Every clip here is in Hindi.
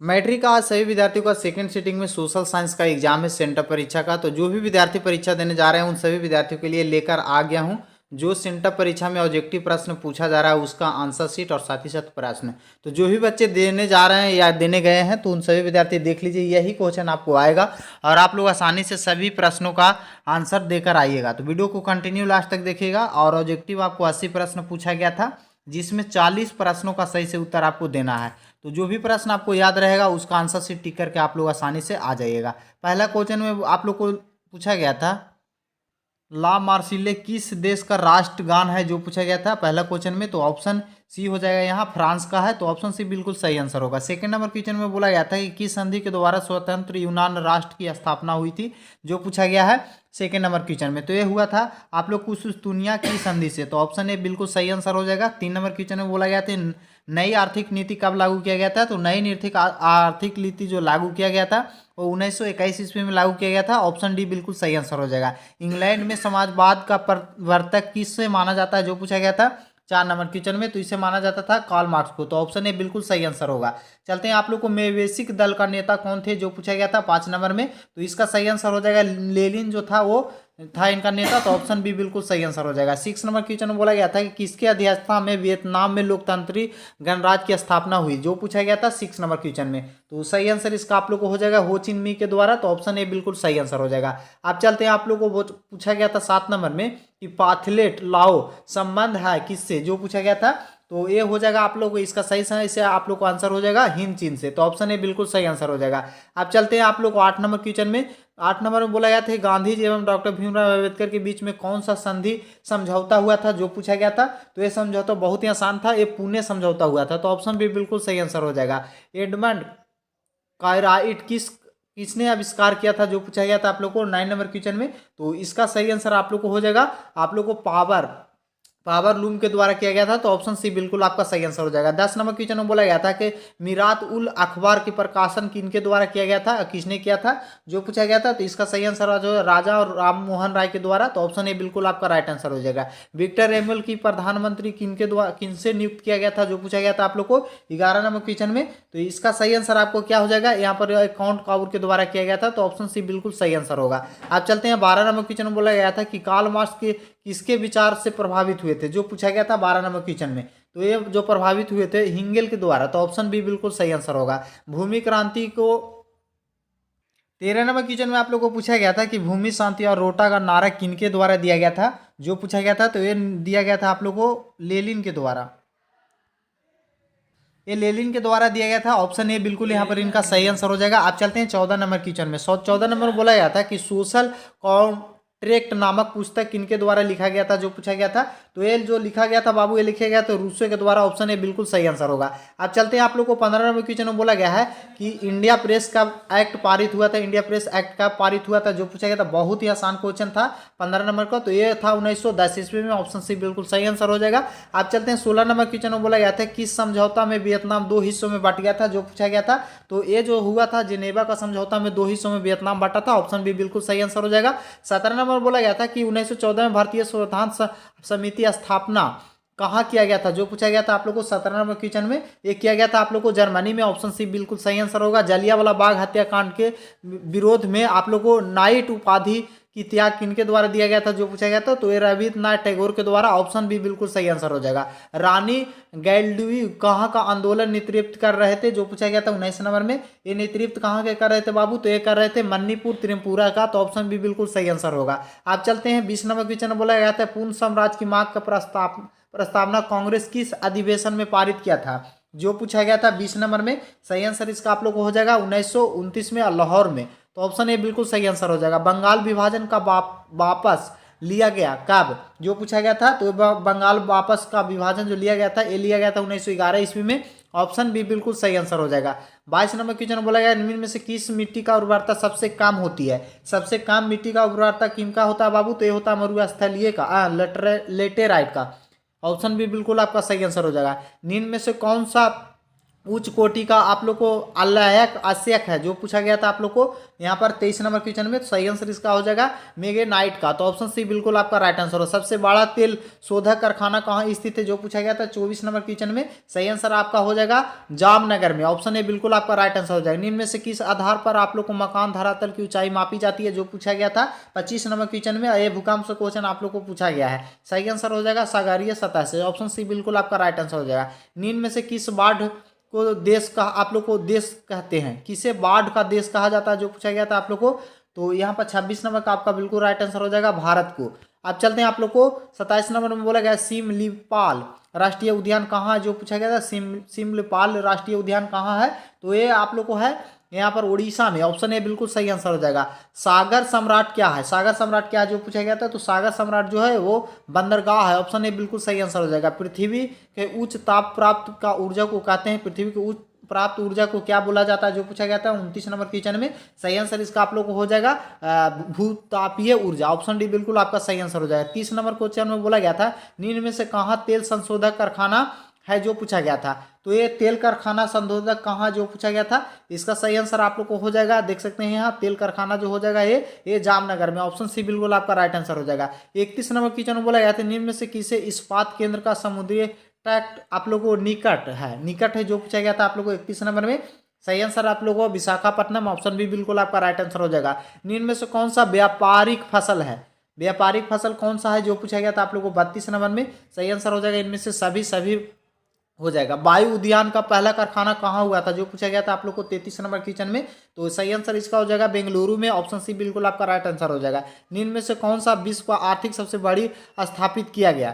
मैट्रिक का आज सभी विद्यार्थियों का सेकंड सिटिंग में सोशल साइंस का एग्जाम है सेंटर परीक्षा का। तो जो भी विद्यार्थी परीक्षा देने जा रहे हैं उन सभी विद्यार्थियों के लिए लेकर आ गया हूं जो सेंटर परीक्षा में ऑब्जेक्टिव प्रश्न पूछा जा रहा है उसका आंसर शीट और साथ ही साथ प्रश्न। तो जो भी बच्चे देने जा रहे हैं या देने गए हैं तो उन सभी विद्यार्थी देख लीजिए, यही क्वेश्चन आपको आएगा और आप लोग आसानी से सभी प्रश्नों का आंसर देकर आइएगा। तो वीडियो को कंटिन्यू लास्ट तक देखिएगा। और ऑब्जेक्टिव आपको 80 प्रश्न पूछा गया था जिसमें 40 प्रश्नों का सही से उत्तर आपको देना है। तो जो भी प्रश्न आपको याद रहेगा उसका आंसर शीट टिक करके आप लोग आसानी से आ जाइएगा। पहला क्वेश्चन में आप लोग को पूछा गया था ला मार्सिले किस देश का राष्ट्रगान है, जो पूछा गया था पहला क्वेश्चन में। तो ऑप्शन सी हो जाएगा, यहाँ फ्रांस का है, तो ऑप्शन सी बिल्कुल सही आंसर होगा। सेकंड नंबर क्वेश्चन में बोला गया था कि किस संधि के द्वारा स्वतंत्र यूनान राष्ट्र की स्थापना हुई थी, जो पूछा गया है सेकंड नंबर क्वेश्चन में। तो ये हुआ था आप लोग कुशतुनिया की संधि से, तो ऑप्शन ए बिल्कुल सही आंसर हो जाएगा। तीन नंबर क्वेश्चन में बोला गया था नई आर्थिक नीति कब लागू किया गया था, तो नई आर्थिक नीति जो लागू किया गया था वो 1921 ईस्वी में लागू किया गया था। ऑप्शन डी बिल्कुल सही आंसर हो जाएगा। इंग्लैंड में समाजवाद का प्रवर्तक किससे माना जाता है, जो पूछा गया था चार नंबर क्वेश्चन में, तो इसे माना जाता था कार्ल मार्क्स को। तो ऑप्शन ए बिल्कुल सही आंसर होगा। चलते हैं आप लोग को मेवेसिक दल का नेता कौन थे, जो पूछा गया था 5 नंबर में, तो इसका सही आंसर हो जाएगा लेनिन जो था वो था इनका नेता। तो ऑप्शन बी बिल्कुल सही आंसर हो जाएगा। 6 नंबर क्वेश्चन में बोला गया था कि किसके अध्यक्षता में वियतनाम में लोकतांत्रिक गणराज्य की स्थापना हुई, जो पूछा गया था 6 नंबर क्वेश्चन में। तो सही आंसर इसका आप लोग को हो जाएगा हो चिन मी के द्वारा। तो ऑप्शन ए बिल्कुल सही आंसर हो जाएगा। आप चलते हैं आप लोग को पूछा गया था 7 नंबर में कि पाथलेट लाओ संबंध है किससे, जो पूछा गया था। तो ये हो जाएगा आप लोग को इसका सही समय से आप लोग को आंसर हो जाएगा हिंद चीन से। तो ऑप्शन ए बिल्कुल सही आंसर हो जाएगा। आप चलते हैं आप लोग को 8 नंबर क्वेश्चन में। 8 नंबर में बोला गया था गांधी जी एवं डॉक्टर भीमराव अम्बेडकर के बीच में कौन सा संधि समझौता हुआ था, जो पूछा गया था। तो ये समझौता बहुत ही आसान था, ये पुणे समझौता हुआ था। तो ऑप्शन बी बिल्कुल सही आंसर हो जाएगा। एडमंड कायराइट किसने आविष्कार किया था, जो पूछा गया था आप लोग को 9 नंबर क्वेश्चन में। तो इसका सही आंसर आप लोग को हो जाएगा आप लोग को पावर लूम के द्वारा किया गया था। तो ऑप्शन सी बिल्कुल आपका सही आंसर हो जाएगा। 10 नंबर क्वेश्चन में बोला गया था कि मिरात उल अखबार के प्रकाशन किनके द्वारा किया गया था, किसने किया था, जो पूछा गया था। तो इसका सही आंसर जो राजा और राम मोहन राय के द्वारा। तो ऑप्शन ए बिल्कुल आपका राइट आंसर हो जाएगा। विक्टर एमुअल की प्रधानमंत्री किनसे नियुक्त किया गया था, जो पूछा गया था आप लोग को 11 नंबर क्वेश्चन में। तो इसका सही आंसर आपको क्या हो जाएगा, यहाँ पर काउंट काबूर के द्वारा किया गया था। तो ऑप्शन सी बिल्कुल सही आंसर होगा। आप चलते हैं 12 नंबर क्वेश्चन में बोला गया था कि कार्ल मार्क्स के किसके विचार से प्रभावित हुए थे, जो पूछा गया था 12 नंबर क्वेश्चन में। तो ये जो प्रभावित हुए थे हिंगेल के द्वारा। तो ऑप्शन बी बिल्कुल सही आंसर होगा। भूमि क्रांति को 13 नंबर क्वेश्चन में आप लोग को पूछा गया था कि भूमि शांति और रोटा का नारा किनके द्वारा दिया गया था, जो पूछा गया था। तो ये दिया गया था आप लोग को लेनिन के द्वारा, ये लेनिन के द्वारा दिया गया था। ऑप्शन ए बिल्कुल यहाँ पर इनका सही आंसर हो जाएगा। आप चलते हैं 14 नंबर क्वेश्चन में। 14 नंबर में बोला गया था कि सोशल कॉन्ट्रैक्ट नामक पुस्तक किनके द्वारा लिखा गया था, जो पूछा गया था। तो ये जो लिखा गया था बाबू, ये लिखा गया तो रूसो के द्वारा। ऑप्शन ए बिल्कुल सही आंसर होगा। अब चलते हैं आप लोग को 15 नंबर क्वेश्चन में बोला गया है कि इंडिया प्रेस का एक्ट पारित हुआ था, इंडिया प्रेस एक्ट का पारित हुआ था, जो पूछा गया था। बहुत ही आसान क्वेश्चन था 15 नंबर का। तो ये था 1910 ईस्वी में। ऑप्शन सी बिल्कुल सही आंसर हो जाएगा। आप चलते हैं 16 नंबर क्वेश्चन में बोला गया था किस समझौता में वियतनाम 2 हिस्सों में बांट गया था, जो पूछा गया था। तो ये जो हुआ था जिनेवा का समझौता में 2 हिस्सों में वियतनाम बांटा था। ऑप्शन बी बिल्कुल सही आंसर हो जाएगा। 17 नंबर बोला गया था कि 1914 में भारतीय संविधान समिति स्थापना कहाँ किया गया था, जो पूछा गया था आप लोग को 17 नंबर क्वेश्चन में। ये किया गया था आप लोग को जर्मनी में। ऑप्शन सी बिल्कुल सही आंसर होगा। जलियांवाला बाग हत्याकांड के विरोध में आप लोग को नाइट उपाधि की त्याग किनके द्वारा दिया गया था, जो पूछा गया था। तो ये रविन्द्रनाथ टैगोर के द्वारा। ऑप्शन बी बिल्कुल सही आंसर हो जाएगा। रानी गैल्डवी कहाँ का आंदोलन नेतृत्व कर रहे थे, जो पूछा गया था 19 नंबर में। ये नेतृत्व कहाँ के कर रहे थे बाबू, तो ये कर रहे थे मणिपुर त्रिपुरा का। तो ऑप्शन बी बिल्कुल सही आंसर होगा। आप चलते हैं 20 नंबर क्वेश्चन में बोला गया था पूर्ण साम्राज्य की मांग का प्रस्तावना कांग्रेस किस अधिवेशन में पारित किया था, जो पूछा गया था 20 नंबर में। सही आंसर इसका आप लोग को हो जाएगा 1929 में लाहौर में। तो ऑप्शन ए बिल्कुल सही आंसर हो जाएगा। बंगाल विभाजन का वापस लिया गया कब, जो पूछा गया था। तो बंगाल वापस का विभाजन जो लिया गया था ये लिया गया था 1911 ईस्वी में। ऑप्शन बी बिल्कुल सही आंसर हो जाएगा। 22 नंबर क्वेश्चन बोला गया निम्न में से किस मिट्टी का उर्वरता सबसे कम होती है, सबसे कम मिट्टी का उर्वरता किन का होता है बाबू। तो ये होता है मरुस्थलीय का, लेटेराइट का। ऑप्शन बी बिल्कुल आपका सही आंसर हो जाएगा। निम्न में से कौन सा उच्च कोटि का आप लोग को अल्लायक आवश्यक है जो पूछा गया था आप लोग को यहाँ पर 23 नंबर क्वेश्चन में। तो सही आंसर इसका हो जाएगा मेग्नेटाइट का। तो ऑप्शन सी बिल्कुल आपका राइट आंसर हो। सबसे बड़ा तेल शोधक कारखाना कहाँ स्थित है जो पूछा गया था 24 नंबर क्वेश्चन में। सही आंसर आपका हो जाएगा जामनगर में। ऑप्शन ए बिल्कुल आपका राइट आंसर हो जाएगा। निम्न में से किस आधार पर आप लोग को मकान धरातल की ऊंचाई मापी जाती है जो पूछा गया था 25 नंबर क्वेश्चन में। ये भूकंप से क्वेश्चन आप लोग को पूछा गया है। सही आंसर हो जाएगा सागरीय सतह से। ऑप्शन सी बिल्कुल आपका राइट आंसर हो जाएगा। निम्न में से किस बाढ़ को देश का आप लोग को देश कहते हैं, किसे बाढ़ का देश कहा जाता है जो पूछा गया था आप लोग को। तो यहाँ पर 26 नंबर का आपका बिल्कुल राइट आंसर हो जाएगा भारत को। अब चलते हैं आप लोग को 27 नंबर में बोला गया सिमलीपाल राष्ट्रीय उद्यान कहाँ है जो पूछा गया था। सिमलीपाल राष्ट्रीय उद्यान कहाँ है तो ये आप लोग को है यहाँ पर उड़ीसा में। ऑप्शन ए बिल्कुल सही आंसर हो जाएगा। सागर सम्राट क्या है, सागर सम्राट क्या है जो पूछा गया था। तो सागर सम्राट जो है वो बंदरगाह है। ऑप्शन ए बिल्कुल सही आंसर हो जाएगा। पृथ्वी के उच्च ताप प्राप्त का ऊर्जा को कहते हैं, पृथ्वी के उच्च प्राप्त ऊर्जा को क्या बोला जाता है जो पूछा गया था 29 नंबर क्वेश्चन में। सही आंसर इसका आप लोग को हो जाएगा भूतापीय ऊर्जा। ऑप्शन डी बिल्कुल आपका सही आंसर हो जाएगा। 30 नंबर क्वेश्चन में बोला गया था निम्न में से कहाँ तेल संशोधक कारखाना है जो पूछा गया था। तो ये तेल कारखाना संशोधक कहाँ जो पूछा गया था, इसका सही आंसर आप लोग को हो जाएगा। देख सकते हैं यहाँ तेल कारखाना जो हो जाएगा ये जामनगर में। ऑप्शन सी बिल्कुल आपका राइट आंसर हो जाएगा। 31 नंबर क्वेश्चन में बोला गया था निम्न में से किसे इस्पात केंद्र का समुद्रीय तट आप लोग को निकट है जो पूछा गया था आप लोग को 31 नंबर में। सही आंसर आप लोग को विशाखापट्टनम। ऑप्शन बी बिल्कुल आपका राइट आंसर हो जाएगा। निम्न में से कौन सा व्यापारिक फसल है, व्यापारिक फसल कौन सा है जो पूछा गया था आप लोग को 32 नंबर में। सही आंसर हो जाएगा इनमें से सभी हो जाएगा। वायु उद्यान का पहला कारखाना कहाँ हुआ था जो पूछा गया था आप लोग को 33 नंबर क्वेश्चन में। तो सही आंसर इसका हो जाएगा बेंगलुरु में। ऑप्शन सी बिल्कुल आपका राइट आंसर हो जाएगा। निम्न में से कौन सा विश्व का आर्थिक सबसे बड़ी स्थापित किया गया,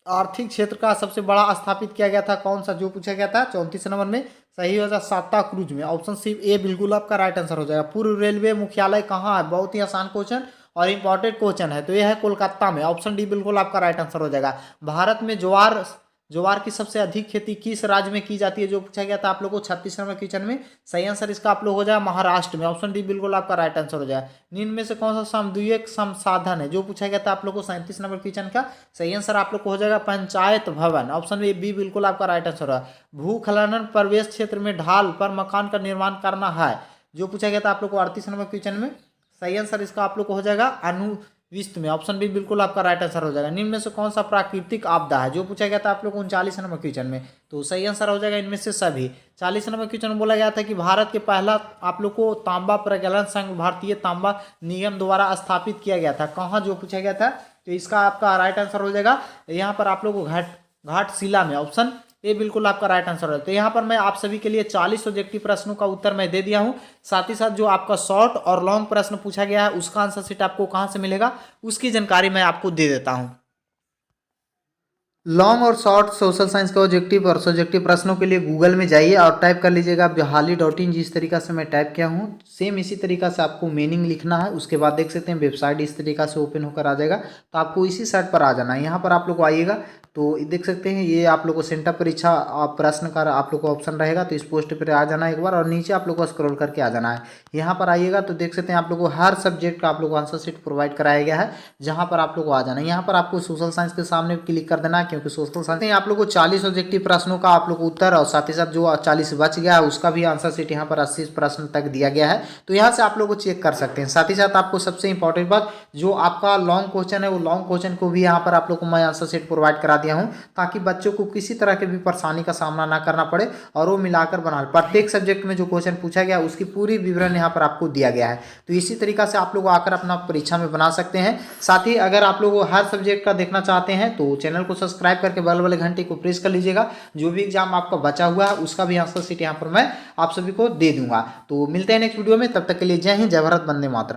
आर्थिक क्षेत्र का सबसे बड़ा स्थापित किया गया था कौन सा जो पूछा गया था 34 नंबर में। सही हो जाएगा सांता क्रूज में। ऑप्शन सी ए बिल्कुल आपका राइट आंसर हो जाएगा। पूर्व रेलवे मुख्यालय कहाँ है, बहुत ही आसान क्वेश्चन और इंपॉर्टेंट क्वेश्चन है। तो यह है कोलकाता में। ऑप्शन डी बिल्कुल आपका राइट आंसर हो जाएगा। भारत में ज्वार की सबसे अधिक खेती किस राज्य में की जाती है जो पूछा गया था आप लोग को 36 नंबर क्वेश्चन में। सही आंसर इसका आप लोग हो जाएगा महाराष्ट्र में। ऑप्शन डी बिल्कुल आपका राइट आंसर हो जाएगा। निम्न में से कौन सा सामुदायिक संसाधन है जो पूछा गया था आप लोग को 37 नंबर क्वेश्चन का। सही आंसर आप लोग को हो जाएगा पंचायत भवन। ऑप्शन बी बिल्कुल आपका राइट आंसर होगा। भूखलन प्रवेश क्षेत्र में ढाल पर मकान का निर्माण करना है जो पूछा गया था आप लोग को 38 नंबर क्वेश्चन में। सही आंसर इसका आप लोग को हो जाएगा अनुविष्ट में। ऑप्शन बी बिल्कुल आपका राइट आंसर हो जाएगा। निम्न में से कौन सा प्राकृतिक आपदा है जो पूछा गया था आप लोग को 39 नंबर क्वेश्चन में। तो सही आंसर हो जाएगा इनमें से सभी। 40 नंबर क्वेश्चन में बोला गया था कि भारत के पहला आप लोग को तांबा प्रगलन संघ भारतीय तांबा निगम द्वारा स्थापित किया गया था कहाँ जो पूछा गया था। तो इसका आपका राइट आंसर हो जाएगा यहाँ पर आप लोग को घाटशिला में। ऑप्शन ये बिल्कुल आपका राइट आंसर है। तो यहाँ पर मैं आप सभी के लिए 40 ऑब्जेक्टिव प्रश्नों का उत्तर मैं दे दिया हूँ। साथ ही साथ जो आपका शॉर्ट और लॉन्ग प्रश्न पूछा गया है उसका आंसर शीट आपको कहाँ से मिलेगा उसकी जानकारी मैं आपको दे देता हूँ। लॉन्ग और शॉर्ट सोशल साइंस का ऑब्जेक्टिव और सब्जेक्टिव प्रश्नों के लिए गूगल में जाइए और टाइप कर लीजिएगा bihali.in। जिस तरीका से मैं टाइप किया हूँ सेम इसी तरीका से आपको मीनिंग लिखना है। उसके बाद देख सकते हैं वेबसाइट इस तरीका से ओपन होकर आ जाएगा। तो आपको इसी साइट पर आ जाना है। यहाँ पर आप लोग को आइएगा तो देख सकते हैं ये आप लोग को सेंटर परीक्षा प्रश्न का आप लोग को ऑप्शन रहेगा। तो इस पोस्ट पर आ जाना है एक बार और नीचे आप लोग को स्क्रॉल करके आ जाना है। यहाँ पर आइएगा तो देख सकते हैं आप लोग को हर सब्जेक्ट का आप लोग को आंसर शीट प्रोवाइड कराया गया है जहाँ पर आप लोग को आ जाना है। यहाँ पर आपको सोशल साइंस के सामने क्लिक कर देना है क्योंकि सोशल साइंस आप लोग को 40 ऑब्जेक्टिव प्रश्नों का आप लोग को उत्तर और साथ ही साथ जो 40 बच गया है उसका भी आंसर शीट यहाँ पर 80 प्रश्न तक दिया गया है। तो यहाँ से आप लोग को चेक कर सकते हैं। साथ ही साथ आपको सबसे इंपॉर्टेंट बात जो आपका लॉन्ग क्वेश्चन है वो लॉन्ग क्वेश्चन को भी यहाँ पर आप लोग को मैं आंसर शीट प्रोवाइड करा दिया हूँ ताकि बच्चों को किसी तरह के भी परेशानी का सामना ना करना पड़े और वो मिलाकर बना प्रत्येक सब्जेक्ट में जो क्वेश्चन पूछा गया उसकी पूरी विवरण यहाँ पर आपको दिया गया है। तो इसी तरीका से आप लोग आकर अपना परीक्षा में बना सकते हैं। साथ ही अगर आप लोग हर सब्जेक्ट का देखना चाहते हैं तो चैनल को सब्सक्राइब करके बगल वाले घंटे को प्रेस कर लीजिएगा। जो भी एग्जाम आपका बचा हुआ है उसका भी आंसर शीट यहाँ पर मैं आप सभी को दे दूंगा। तो मिलते हैं नेक्स्ट वीडियो में, तब तक के लिए जय हिंद, जय भारत, वंदे मातरम।